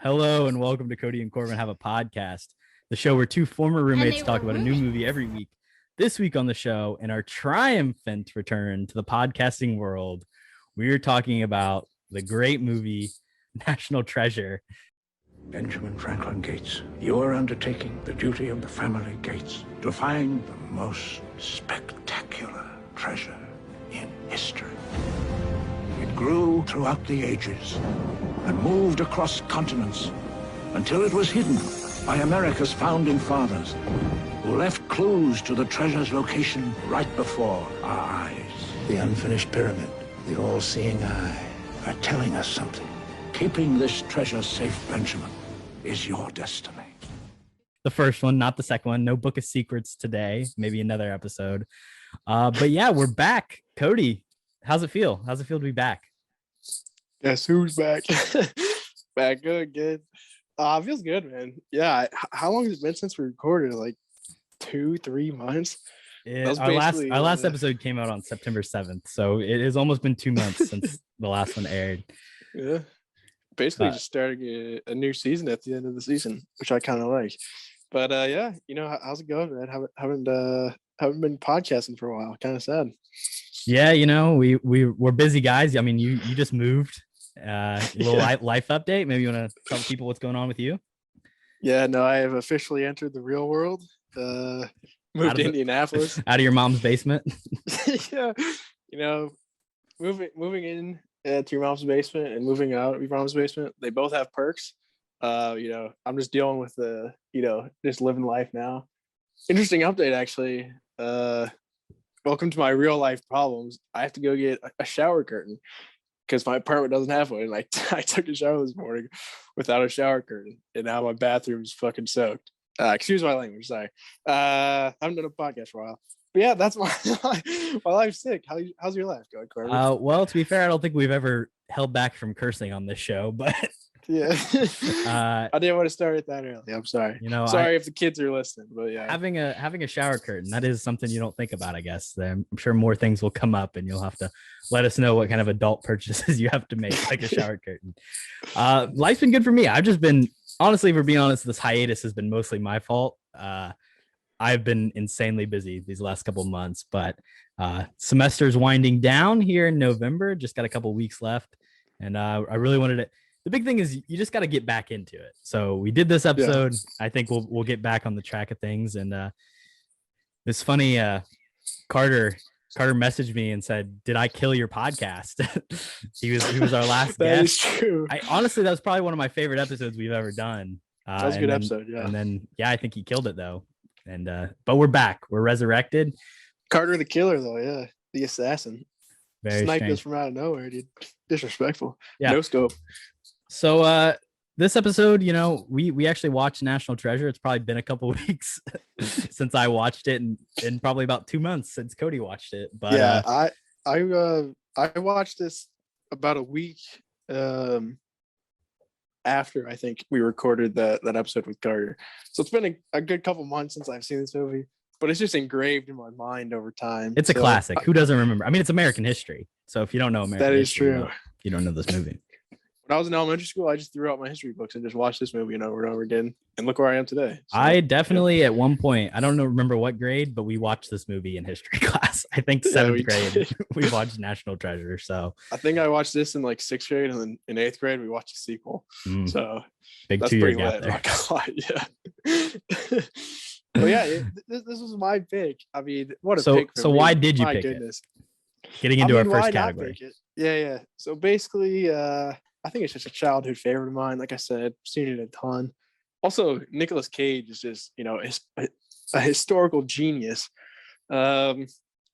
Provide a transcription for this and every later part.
Hello and welcome to Kody and Korbin Have a Podcast, the show where two former roommates talk about a new movie every week. This week on the show, in our triumphant return to the podcasting world, we are talking about the great movie National Treasure. Benjamin Franklin Gates, you are undertaking the duty of the family Gates to find the most spectacular treasure in history. It grew throughout the ages and moved across continents until it was hidden by America's founding fathers, who left clues to the treasure's location right before our eyes. The unfinished pyramid, the all-seeing eye, are telling us something. Keeping this treasure safe, Benjamin, is your destiny. The first one, not the second one. No Book of Secrets today. Maybe another episode. But yeah, we're back. Kody, how's it feel? How's it feel to be back? Guess who's back? Back good. It feels good, man. Yeah. How long has it been since we recorded? Like 2-3 months? Yeah, our last episode came out on September 7th. So it has almost been 2 months since the last one aired. Yeah. Basically just starting a new season at the end of the season, which I kind of like. But yeah, how's it going, man? Haven't been podcasting for a while. Kind of sad. Yeah, we're busy guys. I mean, you just moved. Little life update. Maybe you want to tell people what's going on with you? Yeah, no, I have officially entered the real world. Moved to Indianapolis. Out of your mom's basement. Yeah, moving in to your mom's basement and moving out of your mom's basement, they both have perks. I'm just dealing with just living life now. Interesting update, actually. Welcome to my real life problems. I have to go get a shower curtain because my apartment doesn't have one. And I took a shower this morning without a shower curtain, and now my bathroom is fucking soaked. Excuse my language, sorry. I haven't done a podcast for a while. But yeah, that's my life's sick. How's your life going, Korbin? Well, to be fair, I don't think we've ever held back from cursing on this show, but yeah. I didn't want to start it that early. I'm sorry. Sorry if the kids are listening, but yeah. Having a shower curtain, that is something you don't think about, I guess. I'm sure more things will come up and you'll have to let us know what kind of adult purchases you have to make, like a shower curtain. Life's been good for me. I've just been, honestly, for being honest, this hiatus has been mostly my fault. I've been insanely busy these last couple of months, but semester's winding down here in November. Just got a couple weeks left, and I really wanted to. The big thing is you just got to get back into it. So we did this episode. Yeah. I think we'll get back on the track of things. And it's funny. Carter messaged me and said, "Did I kill your podcast?" he was our last guest. That is true. Honestly, that was probably one of my favorite episodes we've ever done. That was a good episode. Yeah. And then I think he killed it though. And but we're back. We're resurrected. Carter the killer though. Yeah, the assassin. Very sniped strange. us from out of nowhere, dude. Disrespectful. Yeah. No scope. So this episode, we actually watched National Treasure. It's probably been a couple of weeks since I watched it, and probably about 2 months since Kody watched it. But yeah, I watched this about a week after I think we recorded that episode with Carter. So it's been a good couple months since I've seen this movie, but it's just engraved in my mind over time. It's a classic. Who doesn't remember? I mean, it's American history. So if you don't know American history, true. You don't know this movie. When I was in elementary school, I just threw out my history books and just watched this movie over and over again. And look where I am today. So, I definitely, at one point, I don't remember what grade, but we watched this movie in history class. I think 7th grade, we watched National Treasure. So I think I watched this in like 6th grade, and then in 8th grade, we watched a sequel. So big 2-year gap there. Yeah. But yeah, this was my pick. I mean, what a pick. So why did you pick it? Getting into our first category. Yeah. So basically, I think it's just a childhood favorite of mine. Like I said, seen it a ton. Also, Nicolas Cage is just, a historical genius. And,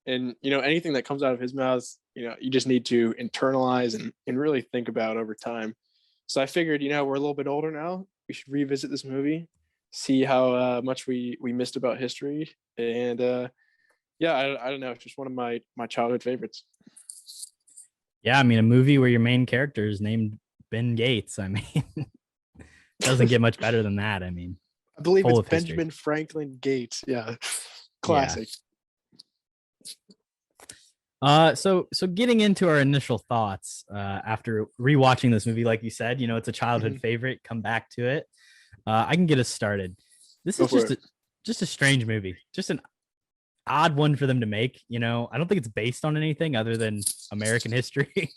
anything that comes out of his mouth, you just need to internalize and really think about over time. So I figured, we're a little bit older now. We should revisit this movie, see how much we missed about history. And I don't know. It's just one of my childhood favorites. Yeah, I mean, a movie where your main character is named Ben Gates. I mean, doesn't get much better than that. I mean, I believe it's Benjamin Franklin Gates. Yeah, classic. So getting into our initial thoughts after rewatching this movie, like you said, it's a childhood Mhm. favorite. Come back to it. I can get us started. This Go is for just it. a strange movie, just an odd one for them to make. I don't think it's based on anything other than American history.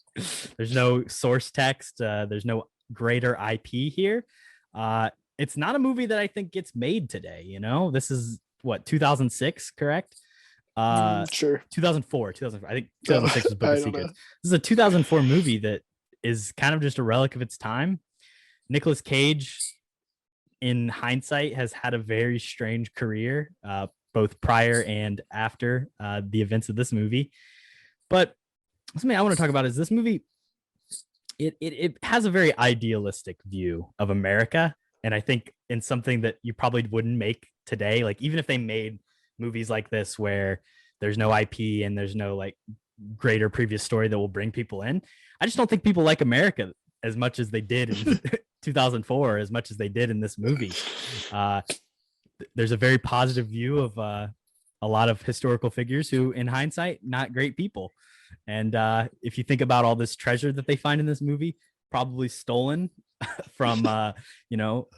There's no source text. There's no greater IP here. It's not a movie that I think gets made today. This is what 2006, correct? Sure. 2004, 2004. I think Oh, 2006 was Book I of don't know. Secrets. This is a 2004 movie that is kind of just a relic of its time. Nicolas Cage, in hindsight, has had a very strange career, both prior and after the events of this movie. But something I want to talk about is this movie. It has a very idealistic view of America, and I think in something that you probably wouldn't make today. Like even if they made movies like this where there's no IP and there's no like greater previous story that will bring people in, I just don't think people like America as much as they did in 2004, as much as they did in this movie. Uh, there's a very positive view of a lot of historical figures who, in hindsight, not great people. And if you think about all this treasure that they find in this movie, probably stolen from a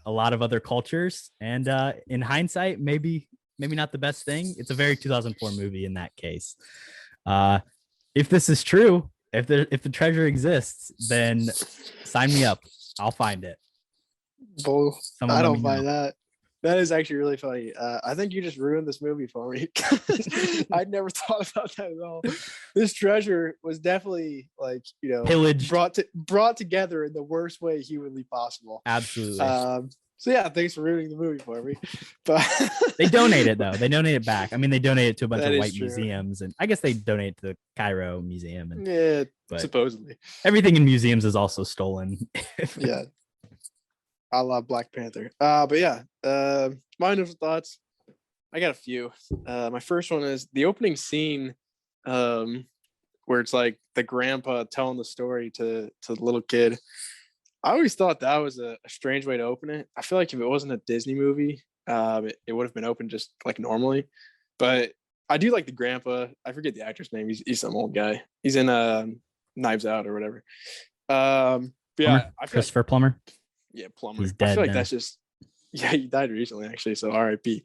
lot of other cultures, and in hindsight, maybe not the best thing. It's a very 2004 movie in that case. Uh, if this is true, if the treasure exists, then sign me up. I'll find it. Bull. Someone I let don't me know. find that. That is actually really funny. I think you just ruined this movie for me. I'd never thought about that at all. This treasure was definitely Pillaged. brought together in the worst way humanly possible. Absolutely. So yeah, thanks for ruining the movie for me. But they donate it though. They donate it back. I mean, they donate it to a bunch That of is white true. museums, and I guess they donate it to the Cairo Museum. And yeah, but supposedly. everything in museums is also stolen. Yeah. I love Black Panther. But yeah, my initial thoughts. I got a few. My first one is the opening scene, where it's like the grandpa telling the story to the little kid. I always thought that was a strange way to open it. I feel like if it wasn't a Disney movie, it would have been open just like normally. But I do like the grandpa. I forget the actor's name. He's some old guy. He's in Knives Out or whatever. But yeah, Plumber? I feel like Christopher Plummer. yeah, Plumber. He's I feel dead like now. that's just yeah, he died recently actually, so R.I.P.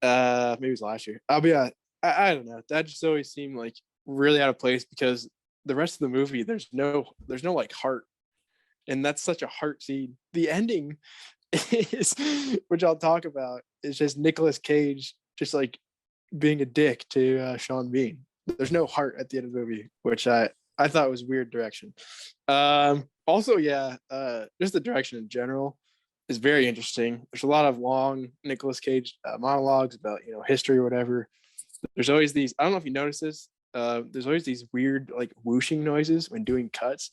Maybe it was last year. But yeah, I don't know. That just always seemed like really out of place because the rest of the movie there's no like heart, and that's such a heart scene. The ending is, which I'll talk about, is just Nicolas Cage just like being a dick to Sean Bean. There's no heart at the end of the movie, which I thought was weird direction. Also, yeah, just the direction in general is very interesting. There's a lot of long Nicolas Cage monologues about history or whatever. There's always these. I don't know if you notice this. There's always these weird like whooshing noises when doing cuts.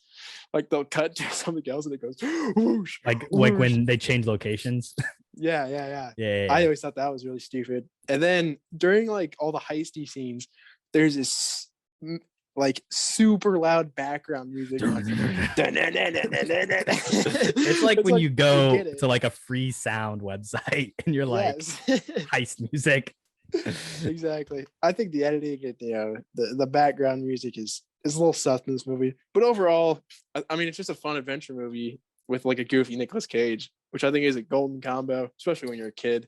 Like they'll cut to something else and it goes whoosh. Like whoosh. when they change locations. Yeah. Yeah. I always thought that was really stupid. And then during like all the heisty scenes, there's this like super loud background music. It's like when you go to like a free sound website and you're like heist music. Exactly. I think the editing and the background music is a little sus in this movie. But overall, I mean, it's just a fun adventure movie with like a goofy Nicolas Cage, which I think is a golden combo, especially when you're a kid.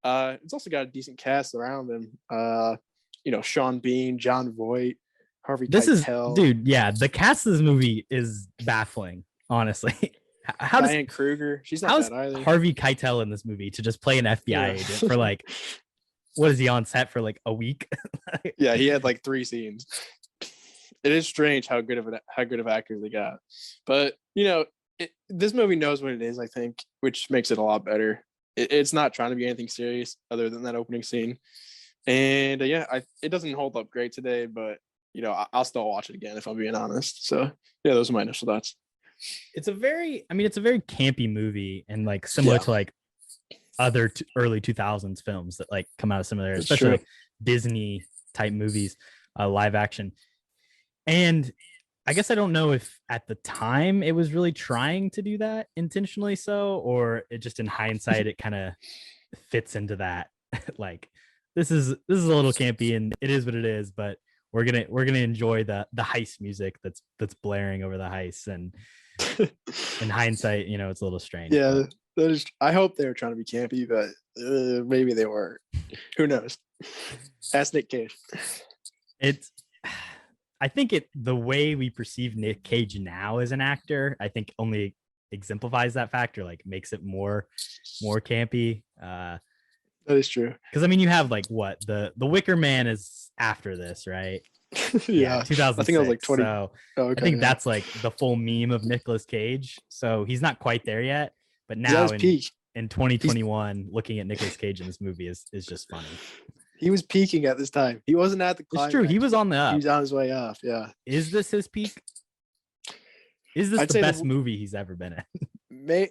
It's also got a decent cast around him. Sean Bean, John Voight, Harvey Keitel. Dude, yeah, the cast of this movie is baffling, honestly. Diane Kruger, she's not bad either. Harvey Keitel in this movie to just play an FBI agent for like, what is he on set for like a week? Yeah, he had like 3 scenes. It is strange how good of actors they got, but this movie knows what it is, I think, which makes it a lot better. It's not trying to be anything serious other than that opening scene, and it doesn't hold up great today, but I'll still watch it again if I'm being honest. So yeah, those are my initial thoughts. It's a very campy movie, and like similar to like other early 2000s films that like come out of similar, especially like Disney type movies, live action. And I guess I don't know if at the time it was really trying to do that intentionally or it just in hindsight it kind of fits into that. Like this is a little campy and it is what it is, but we're gonna enjoy the heist music that's blaring over the heist. And in hindsight, it's a little strange. Yeah, I hope they were trying to be campy, but maybe they weren't. Who knows? Ask Nick Cage. I think the way we perceive Nick Cage now as an actor, I think only exemplifies that factor, like makes it more campy. That is true. Because I mean, you have like what the Wicker Man is after this, right? Yeah, 2006. I think I was like 20. So I think that's like the full meme of Nicolas Cage. So he's not quite there yet, but now in 2021, looking at Nicolas Cage in this movie is just funny. He was peaking at this time. He wasn't at the climax. It's true. He was on the up. He was on his way up. Yeah. Is this his peak? Is this the best movie he's ever been in?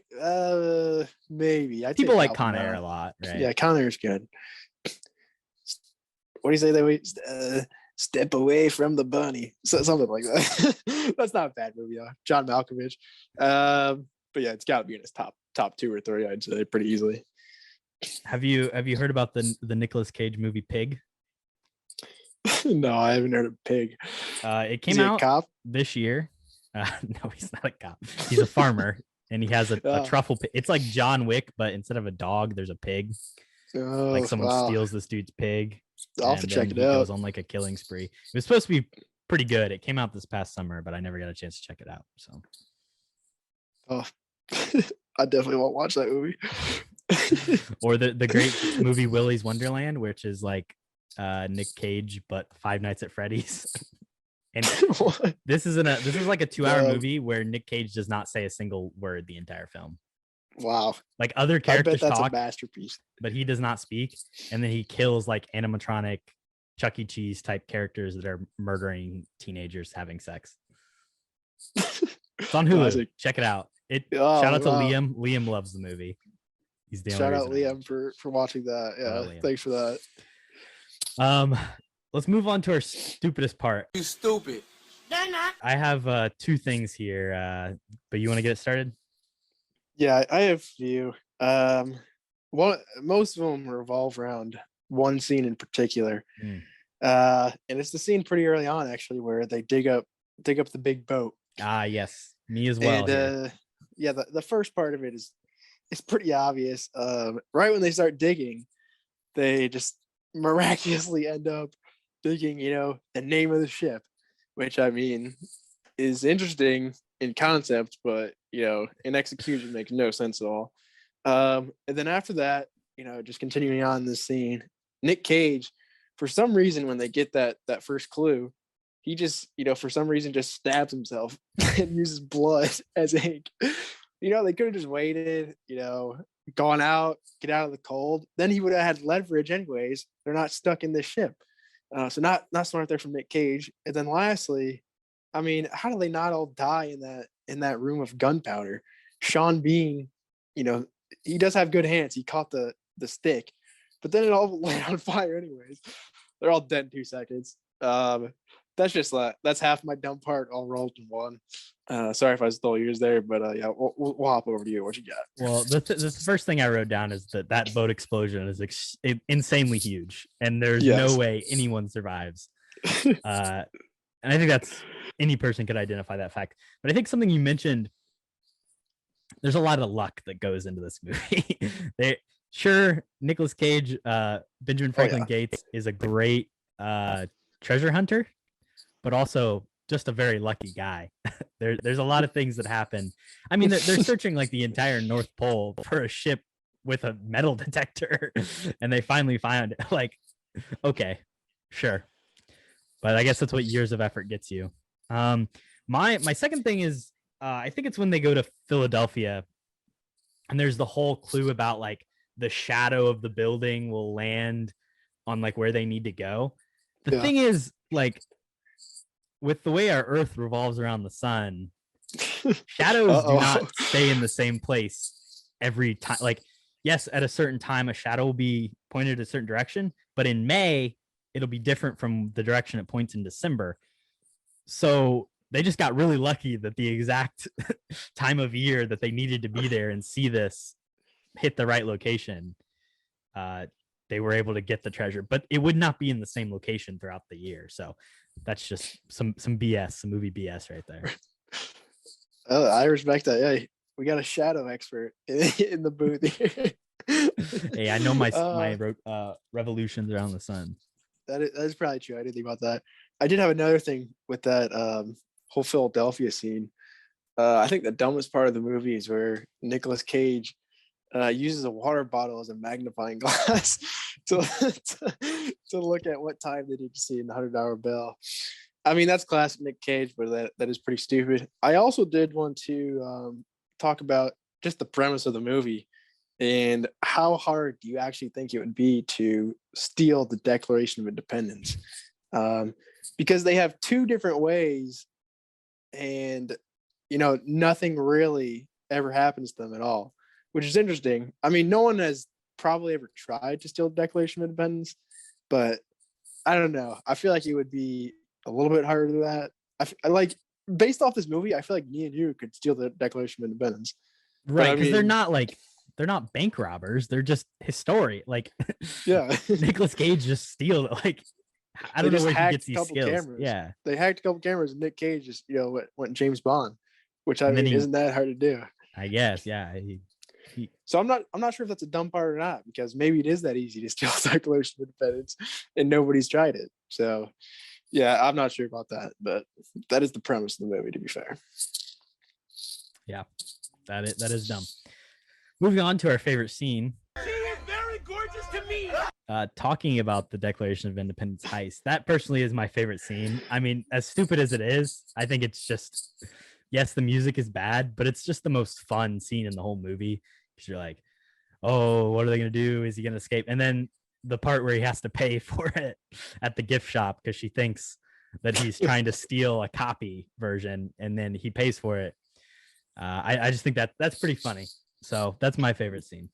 Maybe. People like Con Air a lot, right? Yeah, Con Air's good. What do you say? They wait, step away from the bunny. So, something like that. That's not a bad movie, though. John Malkovich. But yeah, it's got to be in his top 2 or 3. I'd say pretty easily. Have you heard about the Nicolas Cage movie Pig? No, I haven't heard of Pig. It came out this year. No, he's not a cop. He's a farmer, and he has a truffle pig. It's like John Wick, but instead of a dog, there's a pig. Like someone steals this dude's pig. I'll have to check it out. He goes on like a killing spree. It was supposed to be pretty good. It came out this past summer, but I never got a chance to check it out. So, I definitely won't watch that movie. Or the great movie Willy's Wonderland, which is like Nick Cage but Five Nights at Freddy's. And this is like a 2-hour movie where Nick Cage does not say a single word the entire film. Wow. Like other characters that's talk, a masterpiece. but he does not speak, and then he kills like animatronic Chuck E. Cheese type characters that are murdering teenagers having sex. It's on Hulu. Classic. Check it out. Shout out to Liam. Liam loves the movie. He's the shout out Liam for watching that. Yeah, thanks for that. Let's move on to our stupidest part. You stupid. I have 2 things here, but you want to get it started? Yeah, I have a few. Most of them revolve around one scene in particular, and it's the scene pretty early on, actually, where they dig up the big boat. Ah, yes, me as well. And, yeah, the first part of it is pretty obvious. Right when they start digging, they just miraculously end up digging, the name of the ship, which I mean is interesting in concept, but in execution makes no sense at all. And then after that, just continuing on this scene, Nick Cage, for some reason, when they get that first clue, he just, for some reason, just stabs himself and uses blood as ink. They could have just waited, gone out, get out of the cold. Then he would have had leverage anyways. They're not stuck in this ship. So not smart there from Nick Cage. And then lastly, I mean, how do they not all die in that room of gunpowder? Sean Bean, he does have good hands. He caught the stick, but then it all lit on fire anyways. They're all dead in 2 seconds. That's just that's half my dumb part all rolled in one. Sorry if I stole yours there, but yeah, we'll hop over to you. What you got? Well, the first thing I wrote down is that boat explosion is insanely huge, and there's no way anyone survives. And I think that's any person could identify that fact. But I think something you mentioned, there's a lot of luck that goes into this movie. Nicolas Cage, Benjamin Franklin Gates is a great treasure hunter, but also just a very lucky guy. There's a lot of things that happen. I mean, they're searching like the entire North Pole for a ship with a metal detector, and they finally find it. Like, okay, sure. But I guess that's what years of effort gets you. My second thing is, I think it's when they go to Philadelphia, and there's the whole clue about like the shadow of the building will land on like where they need to go. The thing is, like, with the way our Earth revolves around the sun, shadows do not stay in the same place every time. Like, yes, at a certain time, a shadow will be pointed a certain direction, but in May, it'll be different from the direction it points in December. So they just got really lucky that the exact time of year that they needed to be there and see this hit the right location, they were able to get the treasure, but it would not be in the same location throughout the year. So that's just some BS, some movie BS right there. Oh, I respect that. Yeah, we got a shadow expert in the booth here. Hey, I know my revolutions around the sun. That is probably true. I didn't think about that. I did have another thing with that whole Philadelphia scene. I think the dumbest part of the movie is where Nicolas Cage uses a water bottle as a magnifying glass to look at what time they need to see in the $100 bill. I mean, that's classic Nick Cage, but that is pretty stupid. I also did want to talk about just the premise of the movie and how hard do you actually think it would be to steal the Declaration of Independence? Because they have two different ways, and nothing really ever happens to them at all, which is interesting. I mean, no one has probably ever tried to steal the Declaration of Independence, but I don't know. I feel like it would be a little bit harder than that. I like, based off this movie, I feel like me and you could steal the Declaration of Independence. Right, because they're not bank robbers. They're just historic. Like, yeah, Nicolas Cage just steal it. Like, I don't know where he gets these skills. Cameras. Yeah, they hacked a couple cameras, and Nick Cage just went James Bond, which I mean isn't that hard to do? I guess, yeah. So I'm not sure if that's a dumb part or not, because maybe it is that easy to steal the Declaration of Independence, and nobody's tried it. So yeah, I'm not sure about that, but that is the premise of the movie, to be fair. Yeah, that is dumb. Moving on to our favorite scene. She is very gorgeous to me. Talking about the Declaration of Independence heist. That personally is my favorite scene. I mean, as stupid as it is, I think it's just, yes, the music is bad, but it's just the most fun scene in the whole movie. Because you're like, oh, what are they going to do? Is he going to escape? And then the part where he has to pay for it at the gift shop because she thinks that he's trying to steal a copy version, and then he pays for it. I just think that's pretty funny. So that's my favorite scene.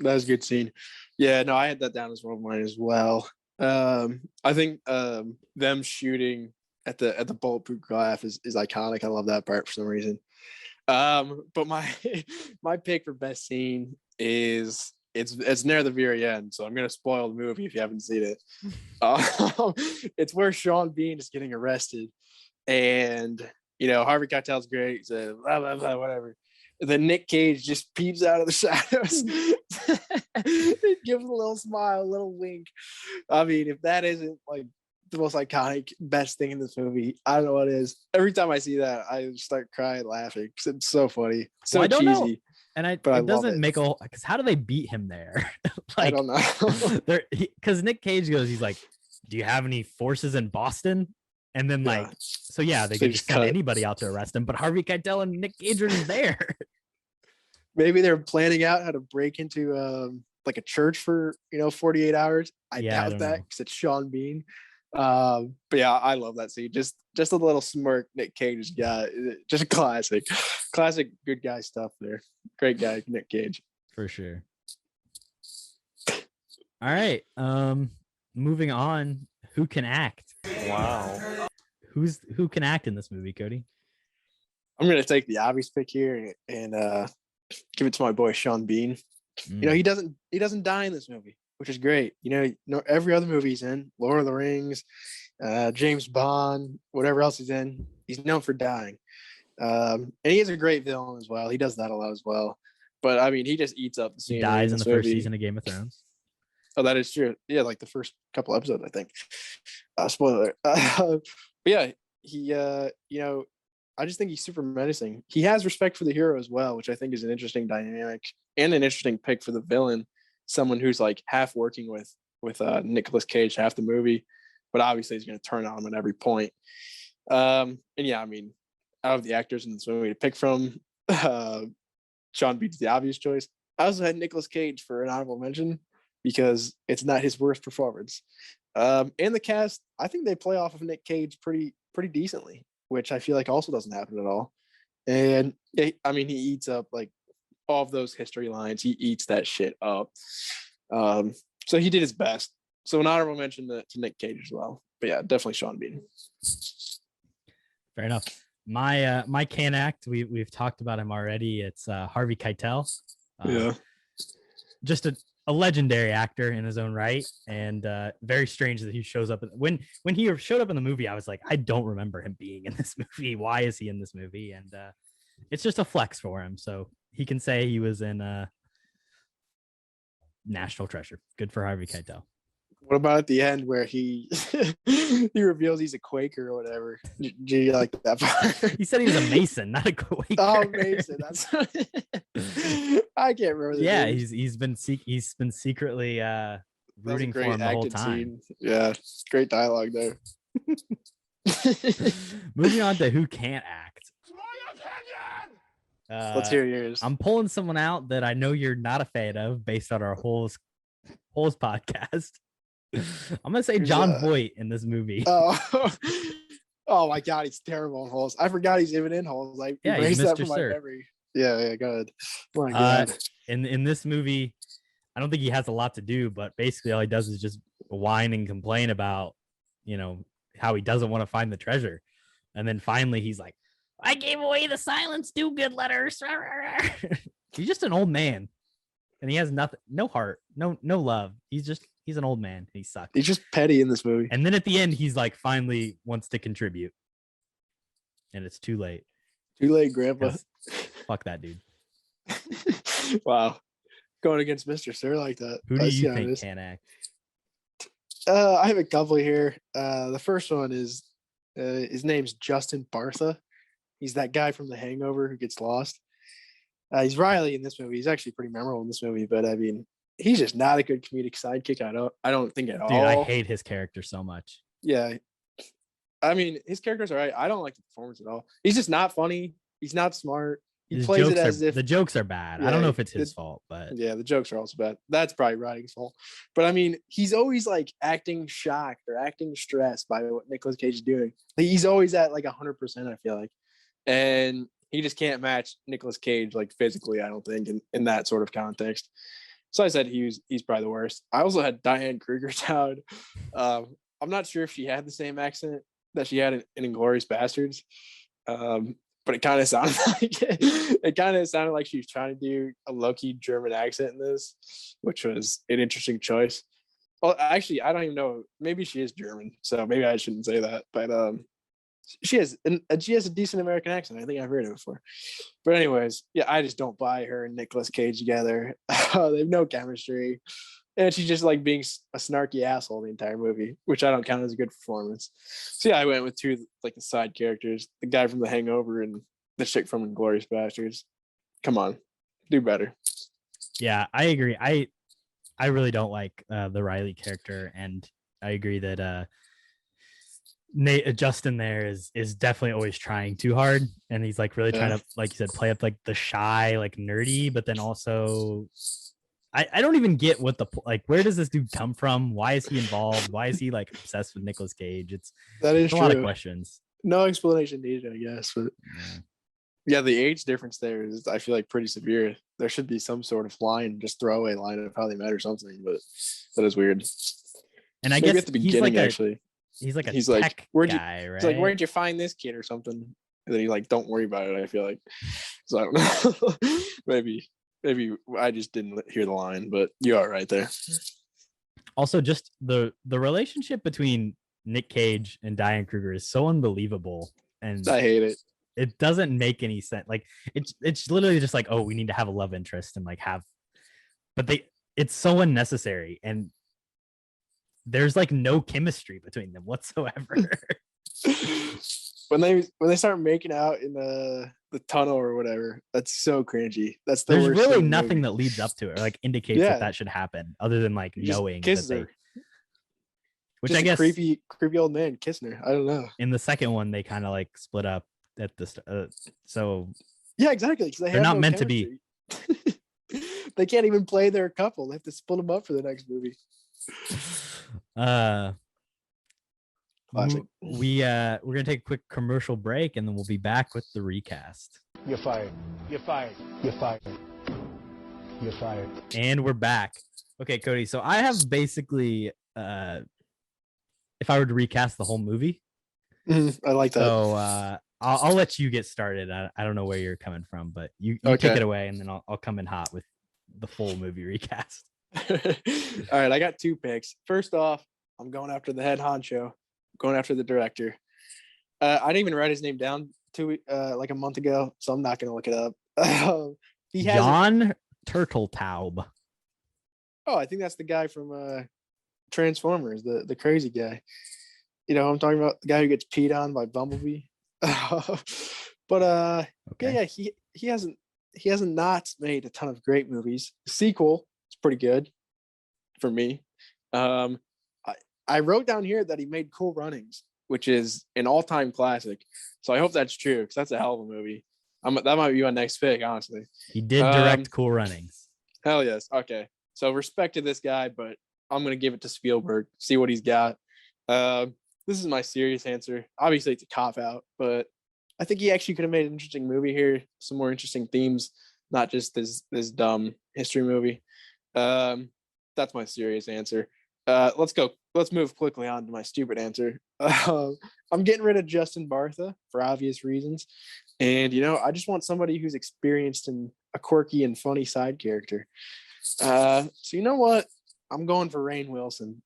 That was a good scene. Yeah, no, I had that down as one of mine as well. I think them shooting at the bulletproof glass is iconic. I love that part for some reason. But my pick for best scene is it's near the very end, so I'm gonna spoil the movie if you haven't seen it. It's where Sean Bean is getting arrested, and Harvey Keitel's great, so blah blah blah whatever. Then Nick Cage just peeps out of the shadows. He gives a little smile, a little wink. I mean, if that isn't like the most iconic, best thing in this movie, I don't know what is. Every time I see that, I start crying, laughing because it's so funny, so I don't cheesy. Know. And it doesn't make a, because how do they beat him there? Like, I don't know. Because Nick Cage goes, he's like, "Do you have any forces in Boston?" And then they could just send anybody out to arrest him, but Harvey Keitel and Nick Cage are just there. Maybe they're planning out how to break into like a church for 48 hours. I doubt that because it's Sean Bean. But yeah, I love that scene. Just a little smirk Nick Cage got. Just classic good guy stuff there. Great guy, Nick Cage. For sure. All right. Moving on. Who can act? Wow. Who can act in this movie, Kody? I'm gonna take the obvious pick here and give it to my boy Sean Bean. He doesn't die in this movie, which is great. Every other movie he's in, Lord of the Rings, James Bond, whatever else he's in, he's known for dying. And he is a great villain as well. He does that a lot as well. But I mean, he just eats up the scene. He dies in the first season of Game of Thrones. Oh, that is true. Yeah, like the first couple episodes, I think. Spoiler. But yeah, he I just think he's super menacing. He has respect for the hero as well, which I think is an interesting dynamic and an interesting pick for the villain. Someone who's like half working with Nicolas Cage half the movie, but obviously he's going to turn on him at every point. And yeah, I mean, out of the actors in this movie to pick from, Sean Bean's the obvious choice. I also had Nicolas Cage for an honorable mention because it's not his worst performance. And the cast, I think they play off of Nick Cage pretty decently, which I feel like also doesn't happen at all. And I mean, he eats up like all of those history lines. He eats that shit up. So he did his best. So an honorable mention to Nick Cage as well. But yeah, definitely Sean Bean. Fair enough. My can act, we've talked about him already. It's Harvey Keitel. Yeah. Just a legendary actor in his own right, and very strange that he shows up. When he showed up in the movie, I was like, I don't remember him being in this movie. Why is he in this movie? And it's just a flex for him, so he can say he was in National Treasure. Good for Harvey Keitel. What about at the end where he he reveals he's a Quaker or whatever? Do you like that part? He said he was a Mason, not a Quaker. Oh, Mason. That's I can't remember. Yeah, he's been secretly rooting for him the whole time. Scene. Yeah, great dialogue there. Moving on to who can't act. Let's hear yours. I'm pulling someone out that I know you're not a fan of based on our Holes podcast. I'm gonna say John Voight in this movie. Oh my God, he's terrible in Holes. I forgot he's even in Holes. Like, yeah, he's Mr. Sir. Memory. Yeah, go ahead. Oh my God. In this movie, I don't think he has a lot to do, but basically all he does is just whine and complain about, how he doesn't want to find the treasure, and then finally he's like, I gave away the silence do-good letters. He's just an old man, and he has nothing, no heart, no love. He's an old man. He sucks. He's just petty in this movie. And then at the end, he's like finally wants to contribute, and it's too late. Too late, Grandpa. Fuck that dude. Wow, going against Mr. Sir like that. Who do you think can act? I have a couple here. The first one is his name's Justin Bartha. He's that guy from The Hangover who gets lost. He's Riley in this movie. He's actually pretty memorable in this movie, but I mean, he's just not a good comedic sidekick. I don't think at all. Dude, I hate his character so much. Yeah. I mean, his character's all right. I don't like the performance at all. He's just not funny. He's not smart. He plays it as if the jokes are bad. Yeah, I don't know if it's his fault, but yeah, the jokes are also bad. That's probably writing's fault. But I mean, he's always like acting shocked or acting stressed by what Nicolas Cage is doing. Like, he's always at like 100%, I feel like. And he just can't match Nicolas Cage like physically, I don't think, in that sort of context. So I said he's probably the worst. I also had Diane Kruger down. I'm not sure if she had the same accent that she had in Inglourious Bastards. But it kind of sounded like she was trying to do a low-key German accent in this, which was an interesting choice. Well, actually, I don't even know. Maybe she is German, so maybe I shouldn't say that. But she has a decent American accent. I think I've heard it before. But anyways, yeah, I just don't buy her and Nicolas Cage together. They have no chemistry. And she's just like being a snarky asshole the entire movie, which I don't count as a good performance. So yeah, I went with two like the side characters, the guy from The Hangover and the chick from Inglourious Bastards. Come on, do better. Yeah, I agree. I really don't like the Riley character, and I agree that Justin there is definitely always trying too hard, and he's like really trying to, like you said, play up like the shy, like nerdy, but then also. I don't even get what where does this dude come from? Why is he involved? Why is he like obsessed with Nicolas Cage? That is a lot of questions. No explanation needed, I guess. But yeah, the age difference there is, I feel like, pretty severe. There should be some sort of line, just throwaway line of how they met or something, but that is weird. And I Maybe guess at the beginning, actually, he's like tech guy, right? He's like, where'd you find this kid or something? And then he like, don't worry about it. I feel like, so I don't know. Maybe I just didn't hear the line, but you are right there. Also, just the relationship between Nick Cage and Diane Kruger is so unbelievable, and I hate it. It doesn't make any sense. Like it's literally just like, oh, we need to have a love interest and like but it's so unnecessary, and there's like no chemistry between them whatsoever. When they start making out in the tunnel or whatever, that's so cringy. There's really nothing that leads up to it or like indicates that should happen, other than like knowing that her. Which just I guess creepy old man kissing her. I don't know. In the second one, they kind of like split up at the so yeah, exactly. They're not meant chemistry. To be. They can't even play their couple. They have to split them up for the next movie. Classic. We're gonna take a quick commercial break, and then we'll be back with the recast. You're fired. You're fired. You're fired. You're fired. And we're back. Okay, Kody. So I have basically, if I were to recast the whole movie, I like that. So I'll let you get started. I don't know where you're coming from, but you take it away, and then I'll come in hot with the full movie recast. All right, I got 2 picks. First off, I'm going after the head honcho. Going after the director. I didn't even write his name down like a month ago, so I'm not going to look it up. He has John Turteltaub. Oh, I think that's the guy from Transformers, the crazy guy. You know, I'm talking about the guy who gets peed on by Bumblebee. But Okay. yeah, he hasn't not made a ton of great movies. The sequel is pretty good for me. I wrote down here that he made Cool Runnings, which is an all-time classic. So I hope that's true because that's a hell of a movie. That might be my next pick, honestly. He did direct Cool Runnings. Hell yes. Okay. So respect to this guy, but I'm going to give it to Spielberg, see what he's got. This is my serious answer. Obviously, it's a cop-out, but I think he actually could have made an interesting movie here, some more interesting themes, not just this dumb history movie. That's my serious answer. Let's move quickly on to my stupid answer. I'm getting rid of Justin Bartha for obvious reasons. And, you know, I just want somebody who's experienced in a quirky and funny side character. So you know what? I'm going for Rainn Wilson.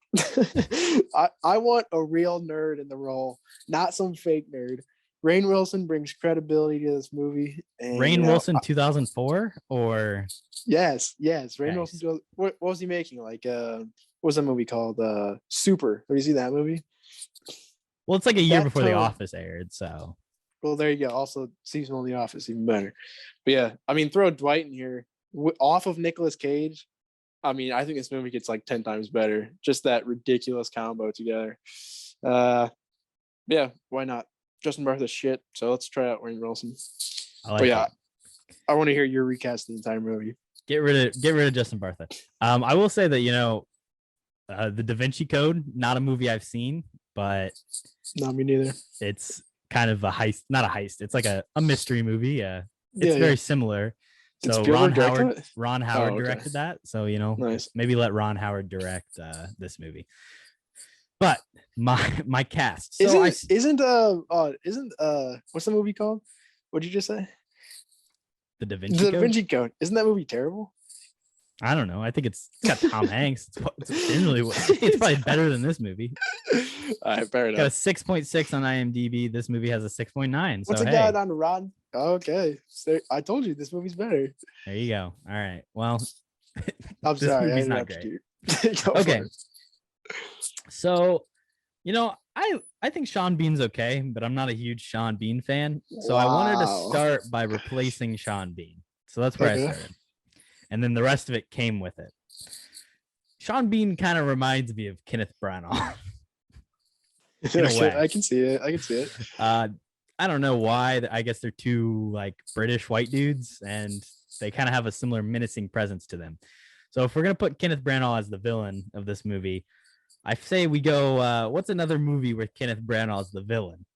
I want a real nerd in the role, not some fake nerd. Rainn Wilson brings credibility to this movie. And, Rainn Wilson 2004 or yes. Rainn Nice. Wilson. What was he making? Like what was that movie called? Super. Have you seen that movie? well, it's like a year That before The tone- Office aired, so Well, there you go. Also, season on The Office, even better. But yeah, I mean, throw Dwight in here off of Nicolas Cage. I mean, I think this movie gets like 10 times better. Just that ridiculous combo together. Yeah, why not? Justin Bartha's shit. So let's try out Rainn Wilson. I like But yeah, it. I want to hear your recast of the entire movie. Get rid of Justin Bartha. I will say that, you know, the Da Vinci Code, not a movie I've seen, but Not me neither. it's kind of a heist, not a heist. It's like a mystery movie. It's Yeah, very yeah. similar. Did So Spielberg direct it? Ron Howard okay. directed that. So, you know, Nice. maybe let Ron Howard direct this movie. But my cast. So Isn't what's the movie called? What'd you just say? the Da Vinci The Code. Da Vinci Code. Isn't that movie terrible? I don't know. I think it's got Tom Hanks. It's probably better than this movie. All right, fair Got a enough. 6.6 on IMDb. This movie has a 6.9. So What's it hey, got on Rotten? Okay, so I told you this movie's better. there you go. All right. Well, I'm This sorry. movie's I not interrupted you. Go for okay. it. So, you know, I think Sean Bean's okay, but I'm not a huge Sean Bean fan. So I wanted to Wow. start by replacing Sean Bean. So that's where Okay. I started. And then the rest of it came with it. Sean Bean kind of reminds me of Kenneth Branagh. In a way. I can see it. I don't know why. I guess they're two like British white dudes, and they kind of have a similar menacing presence to them. So if we're gonna put Kenneth Branagh as the villain of this movie, I say we go. What's another movie with Kenneth Branagh as the villain?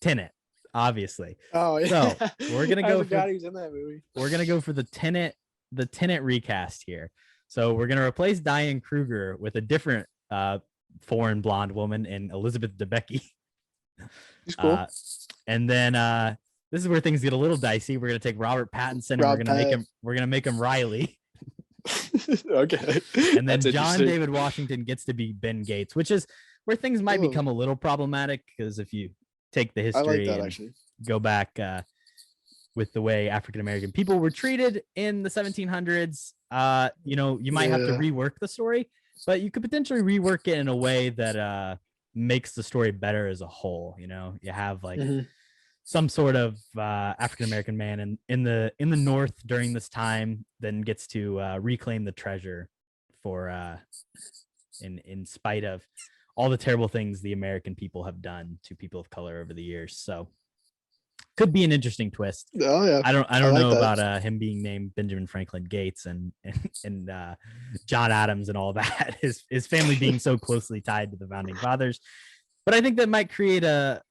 Tenet, obviously. Oh yeah. So, we're gonna I go forgot for- he was in that movie. We're gonna go for the Tenet recast here. So we're gonna replace Diane Kruger with a different foreign blonde woman in Elizabeth Debicki. He's cool. And then this is where things get a little dicey. We're gonna take Robert Pattinson and Rob we're gonna make him Riley. Okay. And then That's John interesting. David Washington gets to be Ben Gates, which is where things might Ooh. become a little problematic because if you take the I history like that and actually. go back with the way African American people were treated in the 1700s, you know, you might have to Yeah. rework the story, but you could potentially rework it in a way that makes the story better as a whole. You know, you have like Mhm. some sort of African American man in the North during this time, then gets to reclaim the treasure for in spite of all the terrible things the American people have done to people of color over the years. So could be an interesting twist. Oh yeah. I don't like know that. about him being named Benjamin Franklin Gates and John Adams and all that. His family being so closely tied to the founding fathers, but I think that might create a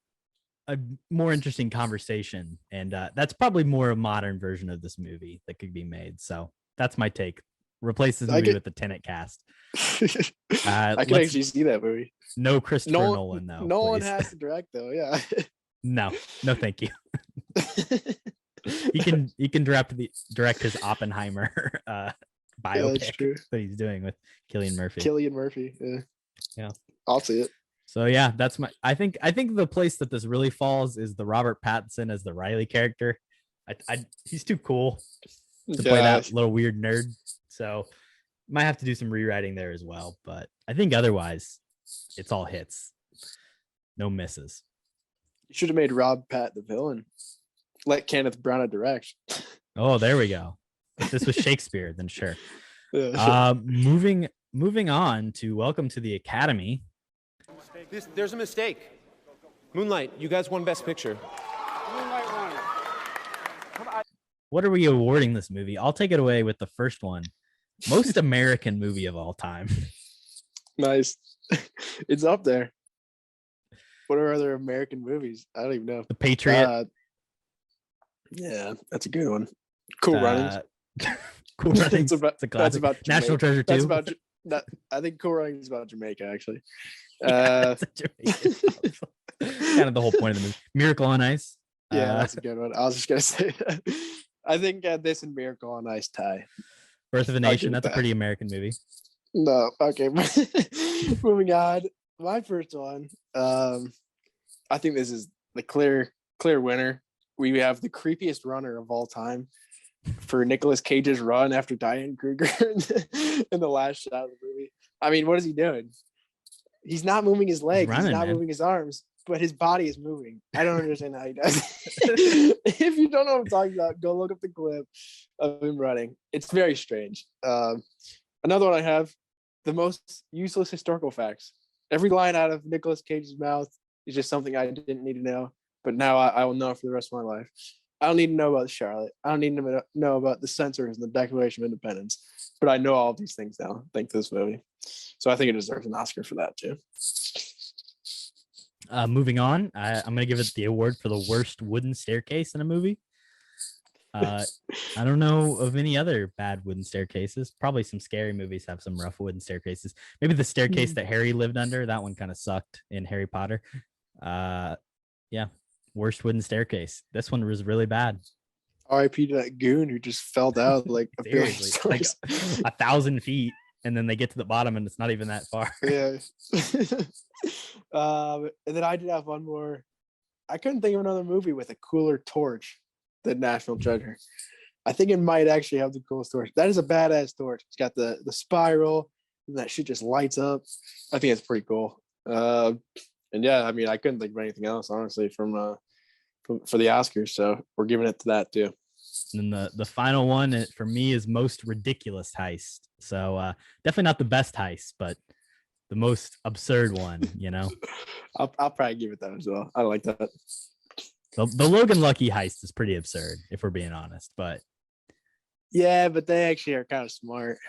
more interesting conversation, and that's probably more a modern version of this movie that could be made. So that's my take. Replace this I movie get- with the Tenet cast. I can let's- actually see that movie. No Christopher Nolan, though. No one please. has to direct though. Yeah. No, thank you. He can direct his Oppenheimer biopic. that's pick true. that he's doing with Cillian Murphy. Cillian Murphy. Yeah. I'll see it. So yeah, that's my. I think the place that this really falls is the Robert Pattinson as the Riley character. He's too cool to play that little weird nerd. So might have to do some rewriting there as well. But I think otherwise, it's all hits, no misses. You should have made Rob Pat the villain. Let Kenneth Branagh direct. Oh, there we go. If this was Shakespeare, then sure. Moving on to Welcome to the Academy. There's a mistake. Moonlight, you guys won Best Picture. Moonlight won. What are we awarding this movie? I'll take it away with the first one. Most American movie of all time. Nice. It's up there. What are other American movies? I don't even know. The Patriot. Yeah, that's a good one. Cool Runnings. Cool Runnings. It's a classic. That's about National Treasure 2. That's about I think Cool Runnings is about Jamaica, actually. Kind of the whole point of the movie. Miracle on Ice. Yeah, that's a good one. I was just gonna say that. I think this and Miracle on Ice tie. Birth of a Nation. That's a pretty American movie. No, okay. Moving on. My first one. I think this is the clear winner. We have the creepiest runner of all time for Nicolas Cage's run after Diane Kruger in the last shot of the movie. I mean, what is he doing? He's not moving his legs. He's not moving his arms, but his body is moving. I don't understand how he does it. If you don't know what I'm talking about, go look up the clip of him running. It's very strange. Another one I have, the most useless historical facts. Every line out of Nicolas Cage's mouth is just something I didn't need to know, but now I will know for the rest of my life. I don't need to know about Charlotte. I don't need to know about the censors and the Declaration of Independence, but I know all of these things now, thanks to this movie. So I think it deserves an Oscar for that too. Moving on, I'm going to give it the award for the worst wooden staircase in a movie. I don't know of any other bad wooden staircases. Probably some scary movies have some rough wooden staircases. Maybe the staircase that Harry lived under, that one kind of sucked in Harry Potter. Yeah, worst wooden staircase. This one was really bad. R.I.P. to that goon who just fell down like a Seriously, like 1,000 feet, and then they get to the bottom and it's not even that far. Yeah. And then I did have one more. I couldn't think of another movie with a cooler torch than National Treasure. I think it might actually have the coolest torch. That is a badass torch. It's got the spiral, and that shit just lights up. I think it's pretty cool. And yeah, I mean, I couldn't think of anything else, honestly, for the Oscars. So we're giving it to that too. And then the final one for me is most ridiculous heist. So definitely not the best heist, but the most absurd one, you know. I'll probably give it that as well. I like that. The Logan Lucky heist is pretty absurd, if we're being honest. But yeah, but they actually are kind of smart.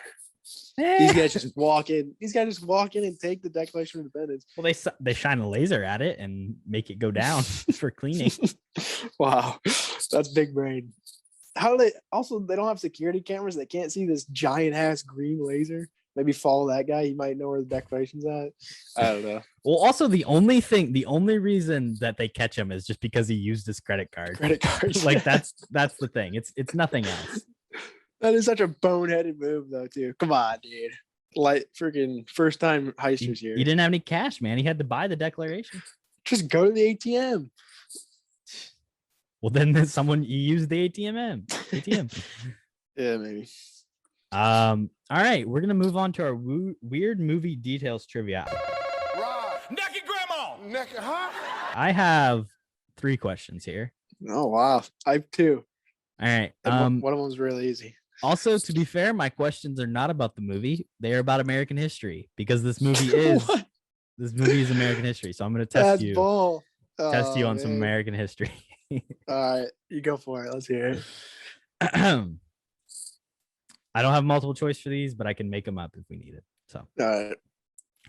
These guys just walk in. These guys just walk in and take the Declaration of Independence. Well, they shine a laser at it and make it go down for cleaning. Wow, that's big brain. How do they? Also, they don't have security cameras. They can't see this giant ass green laser. Maybe follow that guy. He might know where the Declaration's at. I don't know. Well, also the only reason that they catch him is just because he used his credit card. Like that's the thing. It's nothing else. That is such a boneheaded move, though, too. Come on, dude. Like freaking first time heisters here. He didn't have any cash, man. He had to buy the Declaration. Just go to the ATM. Well, then there's someone you use the ATM. Yeah, maybe. All right, we're gonna move on to our weird movie details trivia. Naked grandma. Naked, huh? I have 3 questions here. Oh wow, I have 2. All right. One of them's really easy. Also, to be fair, my questions are not about the movie; they are about American history because this movie is American history. So I'm gonna test you on some American history. All right, you go for it. Let's hear it. I don't have multiple choice for these, but I can make them up if we need it. So, all right.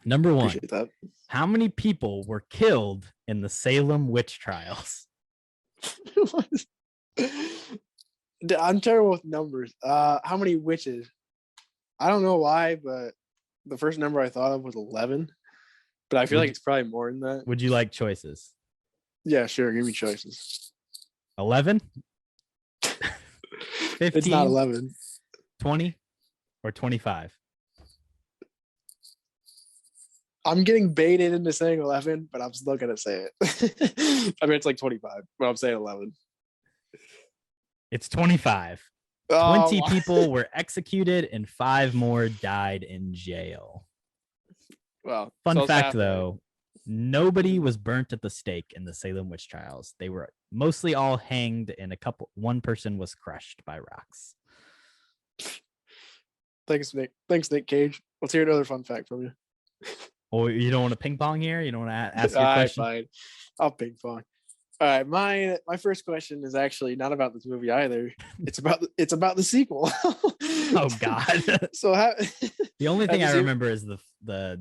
Number 1, that. How many people were killed in the Salem witch trials? I'm terrible with numbers. How many witches? I don't know why, but the first number I thought of was 11. But I feel like it's probably more than that. Would you like choices? Yeah, sure. Give me choices. 11, 15, It's not 11. 20, or 25? I'm getting baited into saying 11, but I'm still gonna say it. I mean, it's like 25, but I'm saying 11. It's 25. 20 people were executed and 5 more died in jail. Well, Fun so fact, though, nobody was burnt at the stake in the Salem witch trials. They were mostly all hanged, and one person was crushed by rocks. Thanks, Nick. Thanks, Nick Cage. Let's hear another fun fact from you. Oh, you don't want to ping pong here? You don't want to ask your All right, question? fine. I'll ping pong. All right, my first question is actually not about this movie either. It's about the sequel. Oh God! So the only thing I you- remember is the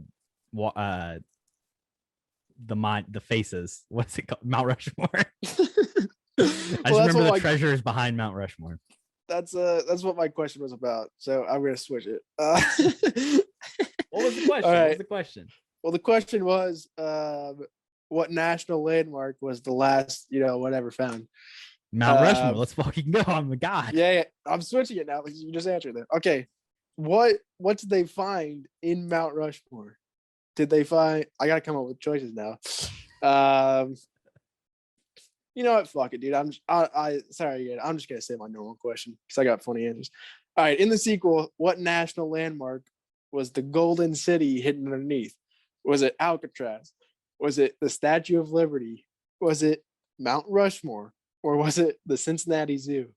faces. What's it called? Mount Rushmore. I just remember the treasures behind Mount Rushmore. That's what my question was about. So I'm gonna switch it. What was the question? All right. What was the question? Well, the question was, what national landmark was the last, whatever found? Mount Rushmore. Let's fucking go. I'm a god. Yeah, I'm switching it now because you just answered that. Okay, what did they find in Mount Rushmore? Did they find? I gotta come up with choices now. You know what? Fuck it, dude. Sorry, I'm just gonna say my normal question because I got funny answers. All right, in the sequel, what national landmark was the Golden City hidden underneath? Was it Alcatraz? Was it the Statue of Liberty? Was it Mount Rushmore? Or was it the Cincinnati Zoo?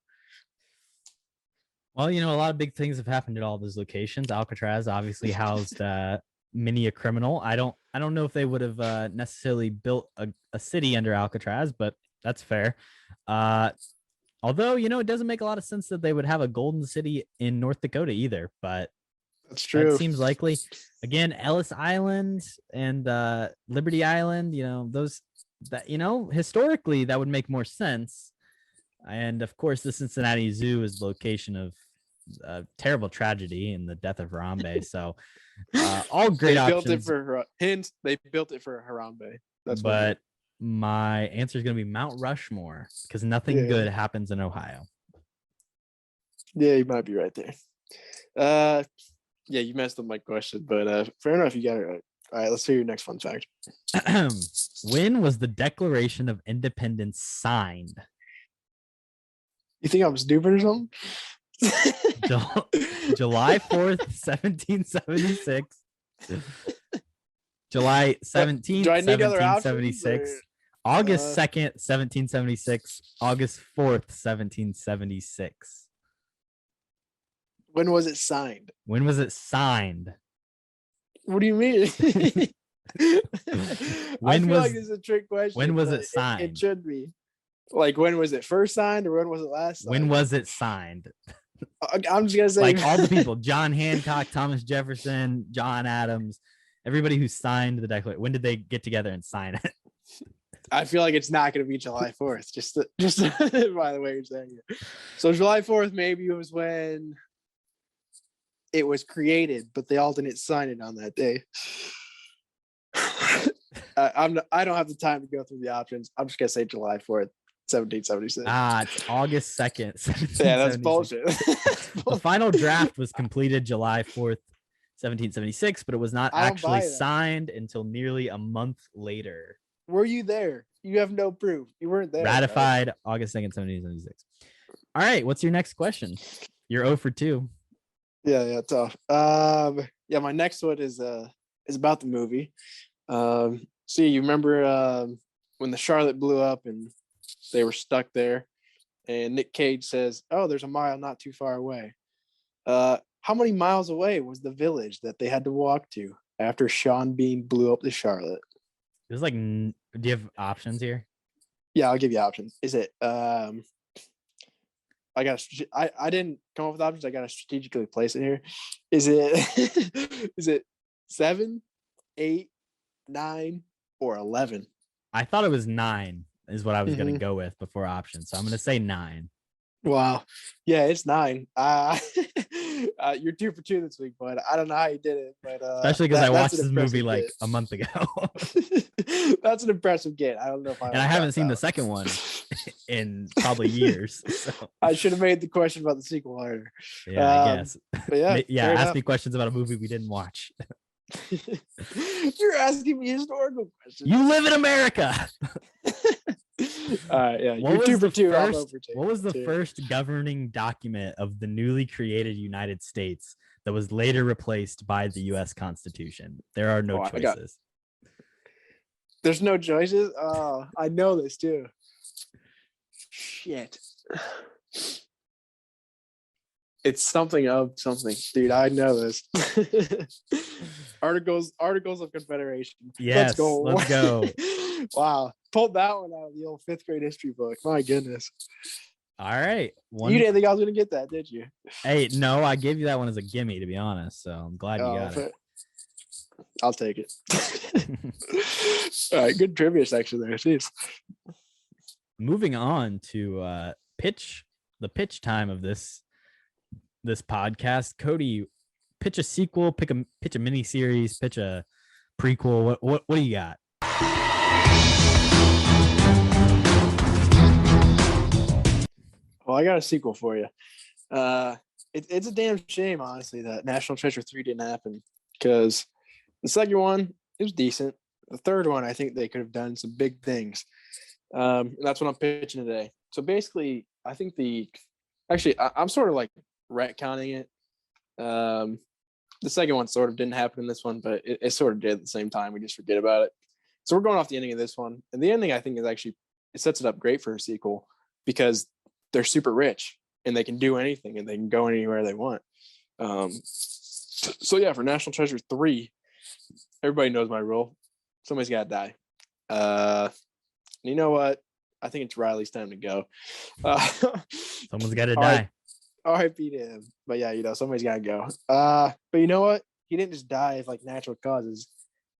Well, a lot of big things have happened at all those locations. Alcatraz obviously housed many a criminal. I don't know if they would have necessarily built a city under Alcatraz, but that's fair. Although, it doesn't make a lot of sense that they would have a golden city in North Dakota either, but that's true. That seems likely. Again, Ellis Island and Liberty Island, those that, historically that would make more sense. And of course, the Cincinnati Zoo is the location of a terrible tragedy in the death of Harambe. So all great options. They built it for Harambe. But my answer is going to be Mount Rushmore because nothing good happens in Ohio. Yeah, you might be right there. Yeah, you messed up my question, but fair enough. You got it right. All right, let's hear your next fun fact. When was the Declaration of Independence signed? You think I'm stupid or something? July 4th, 1776. July 17th, 1776. August 2nd, 1776. August 4th, 1776. When was it signed? When was it signed? What do you mean? I feel like this is a trick question. When was it signed? It should be. Like, when was it first signed or when was it last signed? When was it signed? I'm just going to say. Like all the people, John Hancock, Thomas Jefferson, John Adams, everybody who signed the Declaration. When did they get together and sign it? I feel like it's not going to be July 4th, just by the way you're saying it. So July 4th maybe was when it was created, but they all didn't sign it on that day. I don't have the time to go through the options. I'm just gonna say July 4th, 1776. It's August 2nd. Yeah, that's bullshit. The final draft was completed July 4th, 1776, but it was not actually signed until nearly a month later. Were you there? You have no proof. You weren't there. Ratified right? August 2nd, 1776. All right, what's your next question? You're 0 for 2. Yeah, tough. Yeah, my next one is about the movie. So you remember when the Charlotte blew up and they were stuck there, and Nick Cage says, "Oh, there's a mile not too far away." How many miles away was the village that they had to walk to after Sean Bean blew up the Charlotte? It was like, do you have options here? Yeah, I'll give you options. Is it I didn't come up with options. I got to strategically place it here. Is it 7, 8, 9, or 11? I thought it was 9 is what I was going to go with before options. So I'm going to say 9. Wow. Yeah, it's 9. You're 2 for 2 this week, but I don't know how you did it. But Especially because I that's watched an this movie impressive like get. a month ago. That's an impressive get. I don't know if I And I would haven't got seen that the second one in probably years. So I should have made the question about the sequel harder. yeah, I guess. But yeah, Yeah, fair ask enough. me questions about a movie we didn't watch. You're asking me historical questions. You live in America. All right, yeah, What you're was 2 for the 2. I'm first? over 2. What was the Two. first governing document of the newly created United States that was later replaced by the U.S. Constitution? There are no choices. There's no choices. Oh, I know this too. Shit. It's something of something, dude. I know this. Articles of Confederation. Yes, let's go. Wow, pulled that one out of the old 5th grade history book. My goodness. All right. You didn't think I was gonna get that, did you? Hey, no, I gave you that one as a gimme, to be honest. So I'm glad you got it. I'll take it. All right, good trivia section there. Jeez. Moving on to the pitch time of this podcast. Kody, pitch a sequel, pitch a mini series, pitch a prequel. What do you got? Well, I got a sequel for you. It's a damn shame, honestly, that National Treasure 3 didn't happen, because the second one, it was decent. The third one, I think they could have done some big things. And that's what I'm pitching today. So basically, I think I'm sort of like retconning it. The second one sort of didn't happen in this one, but it sort of did at the same time. We just forget about it. So we're going off the ending of this one. And the ending, I think, is actually, it sets it up great for a sequel, because they're super rich and they can do anything and they can go anywhere they want. So yeah, for National Treasure 3, everybody knows my rule. Somebody's got to die. You know what? I think it's Riley's time to go. Someone's got to die. R.I.P. to him. But yeah, somebody's got to go. But you know what? He didn't just die of like natural causes.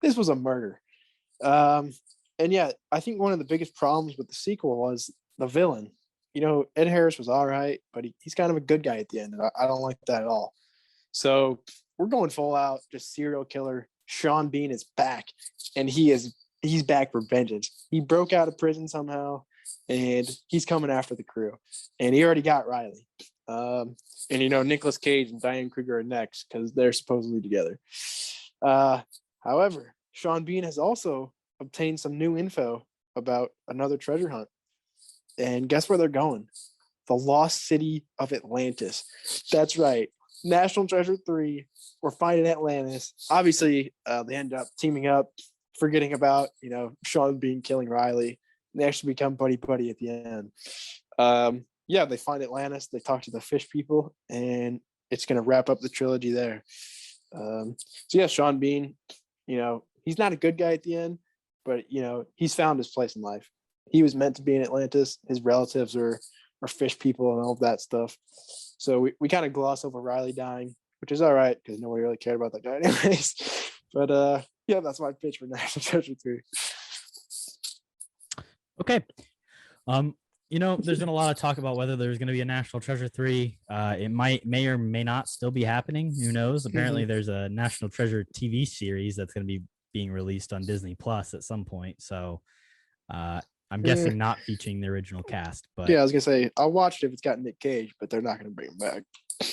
This was a murder. And yeah, I think one of the biggest problems with the sequel was the villain. Ed Harris was all right, but he's kind of a good guy at the end. And I don't like that at all. So we're going full out, just serial killer. Sean Bean is back, and he's back for vengeance. He broke out of prison somehow, and he's coming after the crew. And he already got Riley. And Nicolas Cage and Diane Kruger are next because they're supposedly together. However, Sean Bean has also obtained some new info about another treasure hunt. And guess where they're going? The lost city of Atlantis. That's right. National Treasure 3. We're finding Atlantis. Obviously, they end up teaming up, forgetting about, Sean Bean killing Riley. They actually become buddy at the end. Yeah, they find Atlantis. They talk to the fish people, and it's going to wrap up the trilogy there. So yeah, Sean Bean, he's not a good guy at the end, but, he's found his place in life. He was meant to be in Atlantis. His relatives are fish people and all of that stuff. So we kind of gloss over Riley dying, which is all right because nobody really cared about that guy anyways. But yeah, that's my pitch for National Treasure 3. Okay. There's been a lot of talk about whether there's going to be a National Treasure 3. It may or may not still be happening. Who knows? Apparently, there's a National Treasure TV series that's going to be being released on Disney Plus at some point. So I'm guessing not featuring the original cast. But yeah, I was gonna say I'll watch it if it's got Nick Cage, but they're not going to bring him back.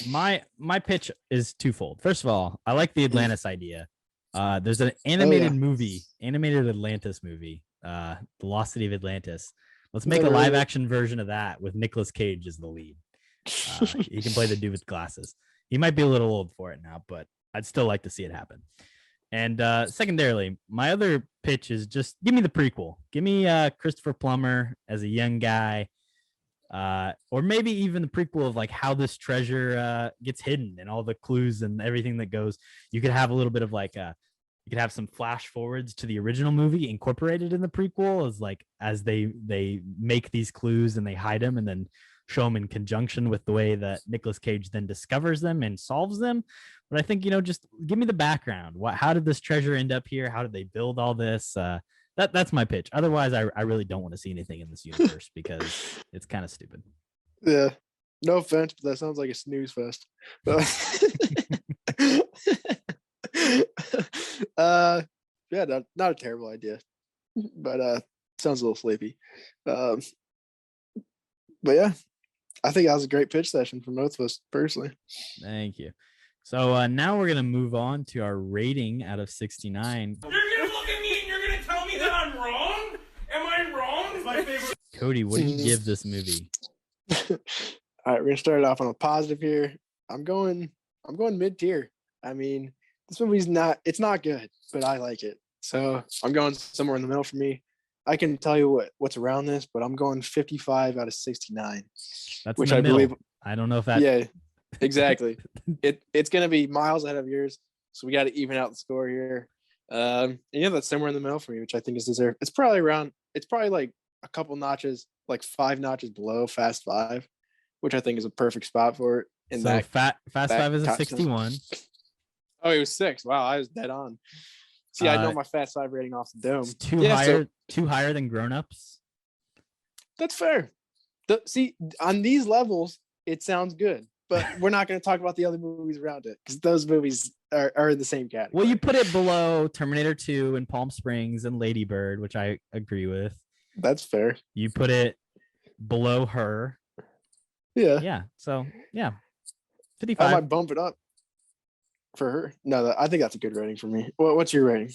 My pitch is twofold. First of all, I like the Atlantis idea. There's an animated Atlantis movie, The Lost City of Atlantis. Let's make a live action version of that with Nicolas Cage as the lead. He can play the dude with glasses. He might be a little old for it now, but I'd still like to see it happen. And secondarily, my other pitch is just give me the prequel. Give me Christopher Plummer as a young guy, or maybe even the prequel of like how this treasure gets hidden and all the clues and everything that goes. You could have a little bit of like you could have some flash forwards to the original movie incorporated in the prequel as they make these clues and they hide them and then show them in conjunction with the way that Nicolas Cage then discovers them and solves them. But I think, just give me the background. How did this treasure end up here? How did they build all this? That's my pitch. Otherwise, I really don't want to see anything in this universe because it's kind of stupid. Yeah. No offense, but that sounds like a snooze fest. Yeah, not a terrible idea, but sounds a little sleepy. But yeah, I think that was a great pitch session for both of us personally. Thank you. So now we're gonna move on to our rating out of 69. You're gonna look at me and you're gonna tell me that I'm wrong? Am I wrong? It's my favorite. Cody, what do you give this movie? All right, we're gonna start it off on a positive here. I'm going mid-tier. I mean, this movie's it's not good, but I like it. So I'm going somewhere in the middle for me. I can tell you what's around this, but I'm going 55 out of 69. That's which in the I middle. believe. I don't know if that. Yeah, exactly. It's gonna be miles ahead of yours, so we got to even out the score here. And yeah, that's somewhere in the middle for me, which I think is deserved. It's probably like a couple notches, like 5 notches below Fast Five, which I think is a perfect spot for it. In So that Fast Five is a 61. Oh, it was 6. Wow, I was dead on. See, I know my Fast Five rating off the dome. Two higher than Grown Ups. That's fair. See, on these levels, it sounds good, but we're not going to talk about the other movies around it because those movies are in the same category. Well, you put it below Terminator 2 and Palm Springs and Lady Bird, which I agree with. That's fair. You put it below Her. Yeah. Yeah. So yeah, I 55. might bump it up for Her. No, I think that's a good rating for me. What's your rating?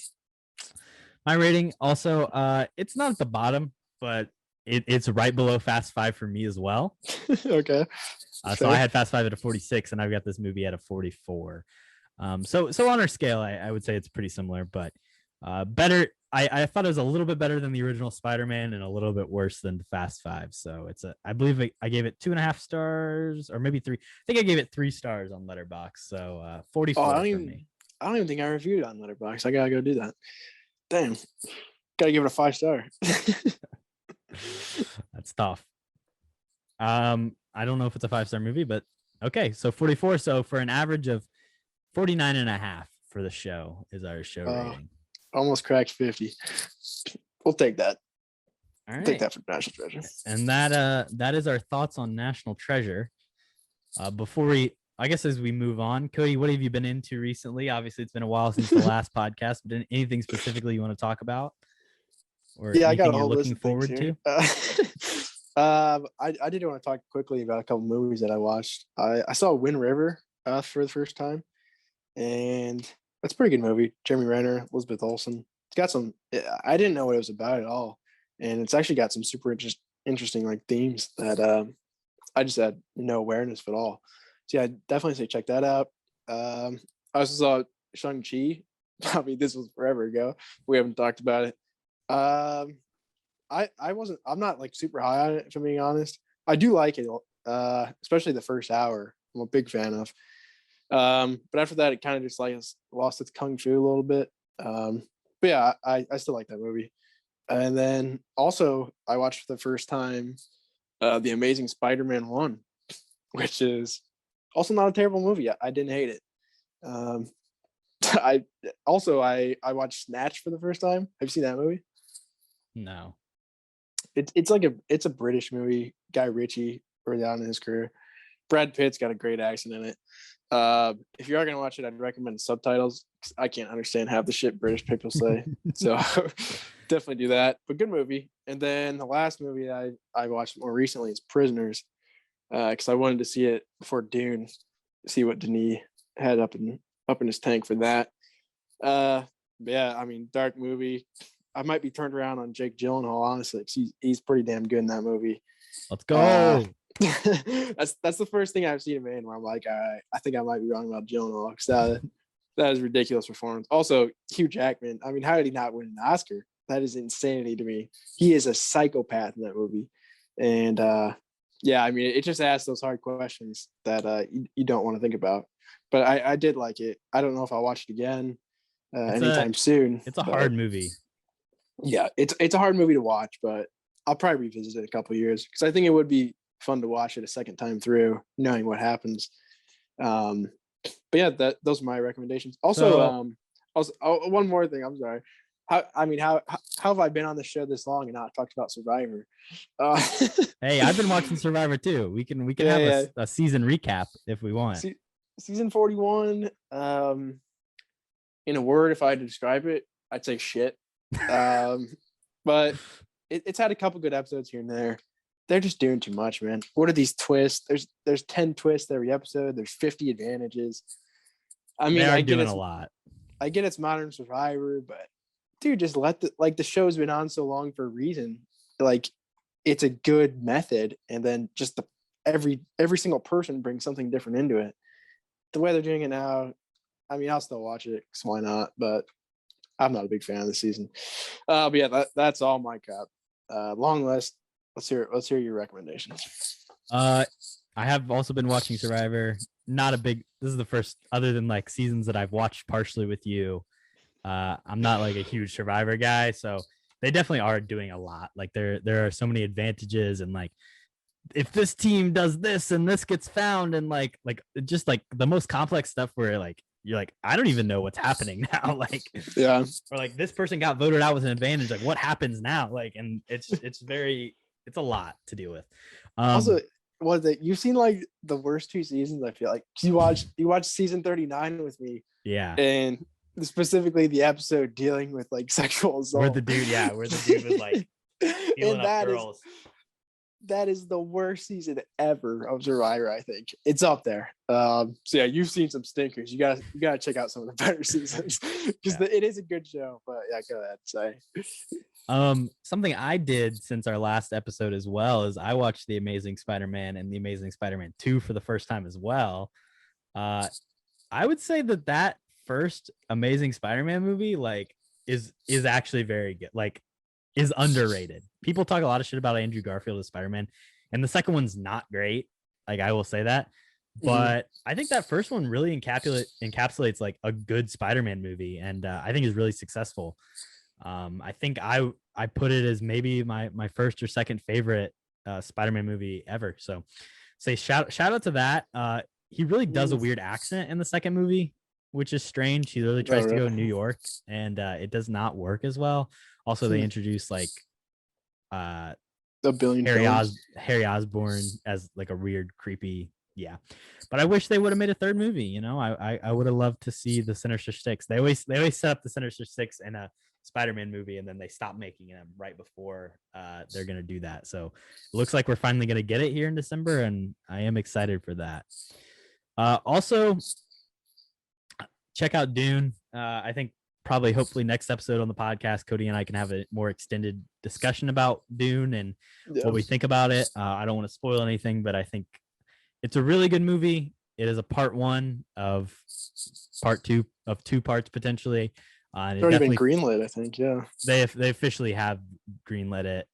My rating also, it's not at the bottom, but it's right below Fast Five for me as well. Okay. So I had Fast Five at a 46, and I've got this movie at a 44. So on our scale, I would say it's pretty similar, but better. I thought it was a little bit better than the original Spider-Man and a little bit worse than Fast Five. So I believe I gave it 2.5 stars, or maybe 3. I think I gave it 3 stars on Letterboxd. So 44 for me. I don't even think I reviewed it on Letterboxd. I gotta go do that. Damn. Gotta give it a 5 star. That's tough. I don't know if it's a 5-star movie, but okay. So 44. So for an average of 49.5 for the show is our show rating. Almost cracked 50. We'll take that. All right. Take that for National Treasure. And that is our thoughts on National Treasure. Before I guess as we move on, Cody, what have you been into recently? Obviously, it's been a while since the last podcast, but anything specifically you want to talk about? Or yeah, I got a you're whole looking list of forward things to? I did want to talk quickly about a couple movies that I watched. I saw Wind River for the first time, and that's a pretty good movie. Jeremy Renner, Elizabeth Olsen. It's got some. I didn't know what it was about at all, and it's actually got some super interesting like themes that I just had no awareness of at all. So yeah, I definitely say check that out. I also saw Shang-Chi. I mean, this was forever ago. We haven't talked about it. I'm not like super high on it, if I'm being honest. I do like it, especially the first hour. I'm a big fan of. But after that, it kind of just like lost its kung fu a little bit. But yeah, I still like that movie. And then also I watched for the first time The Amazing Spider-Man 1, which is also not a terrible movie. I didn't hate it. I watched Snatch for the first time. Have you seen that movie? No. It's a British movie. Guy Ritchie early on in his career. Brad Pitt's got a great accent in it. If you are gonna watch it, I'd recommend subtitles. I can't understand half the shit British people say, so definitely do that. But good movie. And then the last movie that I watched more recently is Prisoners, because I wanted to see it before Dune, see what Denis had up in his tank for that. Yeah, I mean, dark movie. I might be turned around on Jake Gyllenhaal, honestly, because he's pretty damn good in that movie. Let's go. That's the first thing I've seen him in where I'm like, all right, I think I might be wrong about Gyllenhaal, because that is a ridiculous performance. Also, Hugh Jackman. I mean, how did he not win an Oscar? That is insanity to me. He is a psychopath in that movie, and yeah, I mean, it just asks those hard questions that you don't want to think about. But I did like it. I don't know if I'll watch it again anytime soon. It's a hard movie. Yeah, it's a hard movie to watch, but I'll probably revisit it in a couple of years because I think it would be fun to watch it a second time through, knowing what happens. But yeah, those are my recommendations. Also, one more thing. I'm sorry. how have I been on the show this long and not talked about Survivor? Hey, I've been watching Survivor too. We can Yeah, have a season recap if we want. Season 41. In a word, if I had to describe it, I'd say shit. But it's had a couple good episodes here and there. They're just doing too much, man. What are these twists? There's 10 twists every episode. There's 50 advantages. I mean, I get a lot. I get it's modern Survivor, but dude, just let the show's been on so long for a reason. Like, it's a good method, and then just every single person brings something different into it. The way they're doing it now, I mean, I'll still watch it because why not? But I'm not a big fan of the season. But yeah, that's all my cup. Long list. Let's hear your recommendations. I have also been watching Survivor. This is the first, other than like seasons that I've watched partially with you. I'm not like a huge Survivor guy, so they definitely are doing a lot. Like there are so many advantages, and like if this team does this and this gets found, and like just like the most complex stuff where like you're like, I don't even know what's happening now. Like, yeah, or like this person got voted out with an advantage. Like, what happens now? Like, and it's a lot to deal with. Also, you've seen like the worst 2 seasons, I feel like. You watched season 39 with me. Yeah. And specifically the episode dealing with like sexual assault. Where the dude was like healing up girls. That is the worst season ever of Survivor, I think. It's up there. So yeah, you've seen some stinkers. You gotta check out some of the better seasons because it is a good show. But yeah, go ahead, say. Something I did since our last episode as well is I watched The Amazing Spider-Man and The Amazing Spider-Man 2 for the first time as well. I would say that first Amazing Spider-Man movie like is actually very good. Like, is underrated. People talk a lot of shit about Andrew Garfield as Spider-Man, and the second one's not great. Like, I will say that, but I think that first one really encapsulates like a good Spider-Man movie, and I think is really successful. I think I put it as maybe my first or second favorite Spider-Man movie ever. So say shout out to that. He really does a weird accent in the second movie, which is strange. He really tries to go to New York, and it does not work as well. Also, they introduced like a billion Harry Osborn as like a weird, creepy, But I wish they would have made a third movie. You know, I would have loved to see the Sinister Six. They always set up the Sinister Six in a Spider-Man movie, and then they stop making them right before they're gonna do that. So it looks like we're finally gonna get it here in December, and I am excited for that. Also, check out Dune. I think probably hopefully next episode on the podcast, Kody and I can have a more extended discussion about Dune and what we think about it. I don't want to spoil anything, but I think it's a really good movie. It is a part 1 of part 2 of 2 parts potentially. It's already been greenlit, I think. Yeah, they officially have greenlit it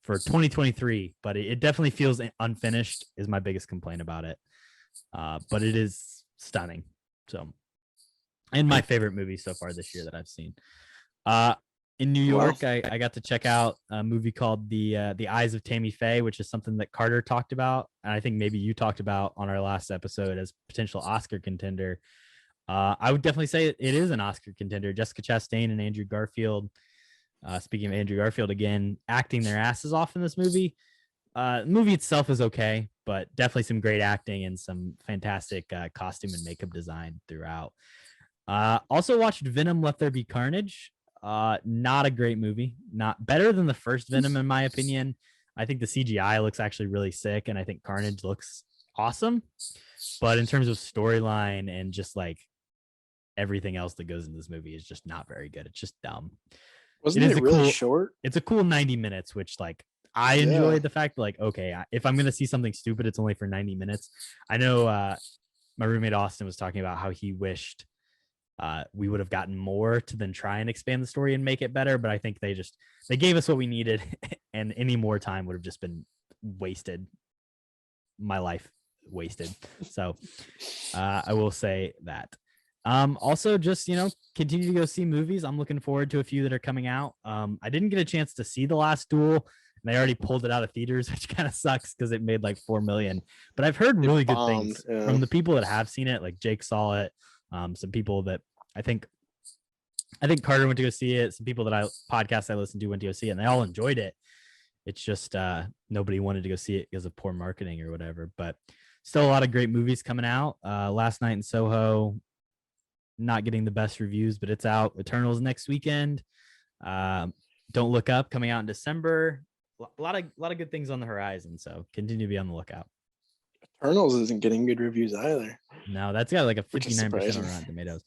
for 2023, but it definitely feels unfinished. Is my biggest complaint about it. But it is stunning. So, and my favorite movie so far this year that I've seen. In New York, I got to check out a movie called The Eyes of Tammy Faye, which is something that Carter talked about, and I think maybe you talked about on our last episode as potential Oscar contender. I would definitely say it is an Oscar contender. Jessica Chastain and Andrew Garfield. Speaking of Andrew Garfield again, acting their asses off in this movie. The movie itself is okay, but definitely some great acting and some fantastic costume and makeup design throughout. Also watched Venom: Let There Be Carnage. Not a great movie. Not better than the first Venom in my opinion. I think the CGI looks actually really sick, and I think Carnage looks awesome. But in terms of storyline and just like everything else that goes into this movie is just not very good. It's just dumb. Wasn't it really short? It's a cool 90 minutes, which like I enjoyed the fact that, like, okay, if I'm going to see something stupid, it's only for 90 minutes. I know my roommate Austin was talking about how he wished we would have gotten more to then try and expand the story and make it better. But I think they gave us what we needed, and any more time would have just been wasted. My life wasted. So I will say that. Also just, continue to go see movies. I'm looking forward to a few that are coming out. I didn't get a chance to see The Last Duel, and they already pulled it out of theaters, which kind of sucks because it made like 4 million. But I've heard really good things from the people that have seen it. Like Jake saw it. Some people that I think I think Carter went to go see it. Some people that podcasts I listened to went to go see it, and they all enjoyed it. It's just nobody wanted to go see it because of poor marketing or whatever. But still a lot of great movies coming out. Last Night in Soho, not getting the best reviews, but it's out. Eternals next weekend. Don't Look Up coming out in December. A lot of good things on the horizon. So continue to be on the lookout. Eternals isn't getting good reviews either. No, that's got like a 59% on Rotten Tomatoes.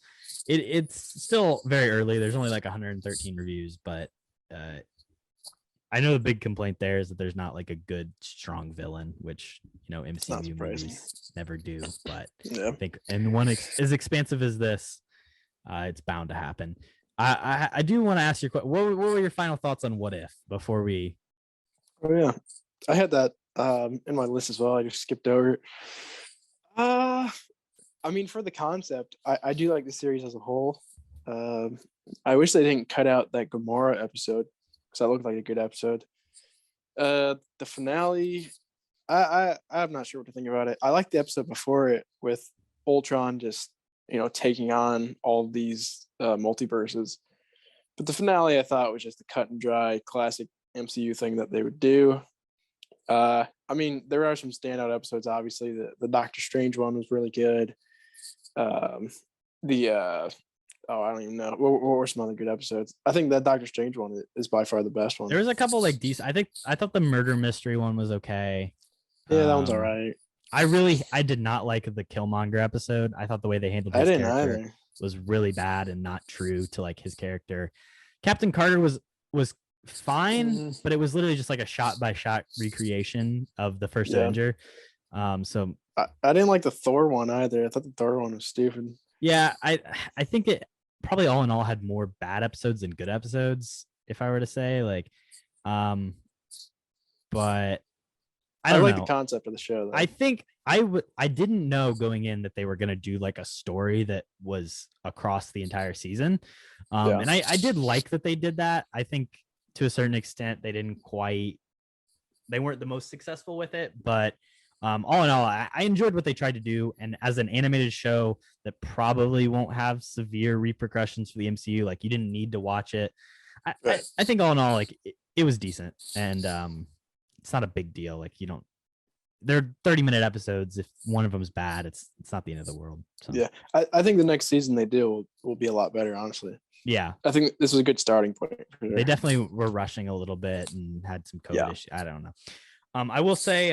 It's still very early. There's only like 113 reviews, but I know the big complaint there is that there's not like a good, strong villain, which, MCU movies never do. But I think, and one as expansive as this, it's bound to happen. I do want to ask you, what were your final thoughts on What If before we? Oh yeah, I had that in my list as well. I just skipped over it. I mean, for the concept, I do like the series as a whole. I wish they didn't cut out that Gamora episode because that looked like a good episode. The finale, I'm not sure what to think about it. I like the episode before it with Ultron just taking on all these multiverses, but the finale I thought was just a cut and dry classic MCU thing that they would do. I mean, there are some standout episodes. Obviously, the Doctor Strange one was really good. I don't even know. What were some other good episodes? I think that Doctor Strange one is by far the best one. There was a couple like decent. I thought the murder mystery one was okay. Yeah, that one's all right. I did not like the Killmonger episode. I thought the way they handled his character was really bad and not true to like his character. Captain Carter was fine, but it was literally just like a shot by shot recreation of the first Avenger. So I didn't like the Thor one either. I thought the Thor one was stupid. Yeah, I think it probably all in all had more bad episodes than good episodes, if I were to say. But I don't like know. The concept of the show, though. I think I didn't know going in that they were gonna do like a story that was across the entire season. And I did like that they did that. I think to a certain extent they weren't the most successful with it, but all in all, I enjoyed what they tried to do. And as an animated show that probably won't have severe repercussions for the MCU, like you didn't need to watch it. I think all in all, like it was decent. And it's not a big deal. Like they're 30-minute episodes. If one of them is bad, it's not the end of the world. So. Yeah. I think the next season they do will be a lot better, honestly. Yeah. I think this was a good starting point. They definitely were rushing a little bit and had some COVID issues. I don't know. I will say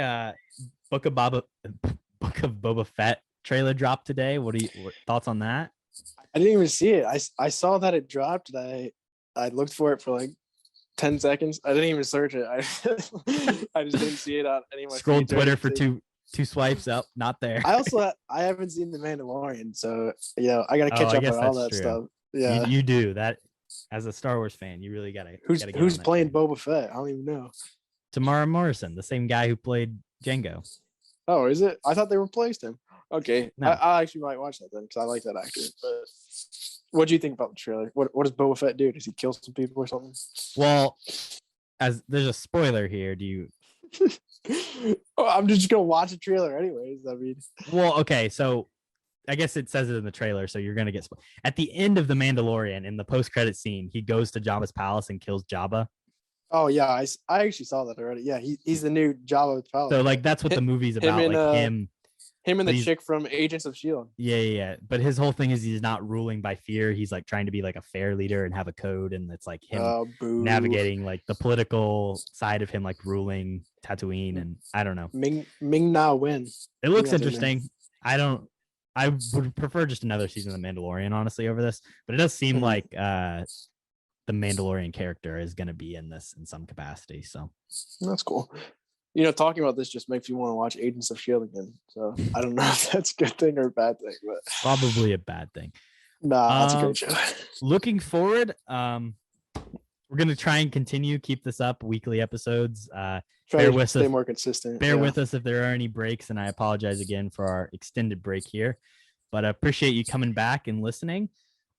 Book of Boba Fett trailer dropped today. What thoughts on that? I didn't even see it. I saw that it dropped today. I looked for it for like 10 seconds. I didn't even search it. I just didn't see it on any of my scrolled Twitter for two swipes up, not there. I haven't seen The Mandalorian, so I gotta catch up on all that stuff. Yeah, you do that as a Star Wars fan. You really gotta. Who's playing Boba Fett? I don't even know. Tamara Morrison, the same guy who played Django. Oh, is it? I thought they replaced him. Okay, no. I actually might watch that then because I like that actor. But what do you think about the trailer? What does Boba Fett do? Does he kill some people or something? Well, as there's a spoiler here, do you? I'm just gonna watch the trailer anyways. I mean, well, okay, so I guess it says it in the trailer, so you're gonna get at the end of The Mandalorian in the post-credit scene. He goes to Jabba's palace and kills Jabba. Oh yeah, I actually saw that already. Yeah, he's the new Jabba's palace. So like that's what the movie's about. Him and the chick from Agents of S.H.I.E.L.D. Yeah. But his whole thing is he's not ruling by fear. He's like trying to be like a fair leader and have a code, and it's like him navigating like the political side of him, like ruling Tatooine, and I don't know. Ming Na Wen. It looks interesting. I would prefer just another season of The Mandalorian, honestly, over this. But it does seem like the Mandalorian character is going to be in this in some capacity. So that's cool. Talking about this just makes me want to watch Agents of S.H.I.E.L.D. again. So I don't know if that's a good thing or a bad thing, but probably a bad thing. Nah, that's a great show. Looking forward, we're going to try and keep this up, weekly episodes. Stay more consistent. Bear with us if there are any breaks, and I apologize again for our extended break here, but I appreciate you coming back and listening.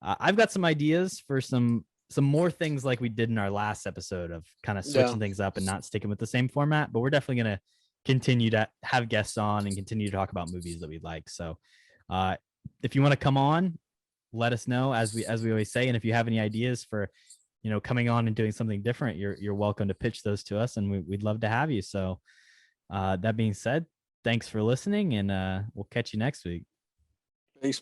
I've got some ideas for some more things like we did in our last episode of kind of switching things up and not sticking with the same format, but we're definitely going to continue to have guests on and continue to talk about movies that we like. So if you want to come on, let us know, as we always say. And if you have any ideas for, coming on and doing something different, you're welcome to pitch those to us, and we'd love to have you. So that being said, thanks for listening, and we'll catch you next week. Peace.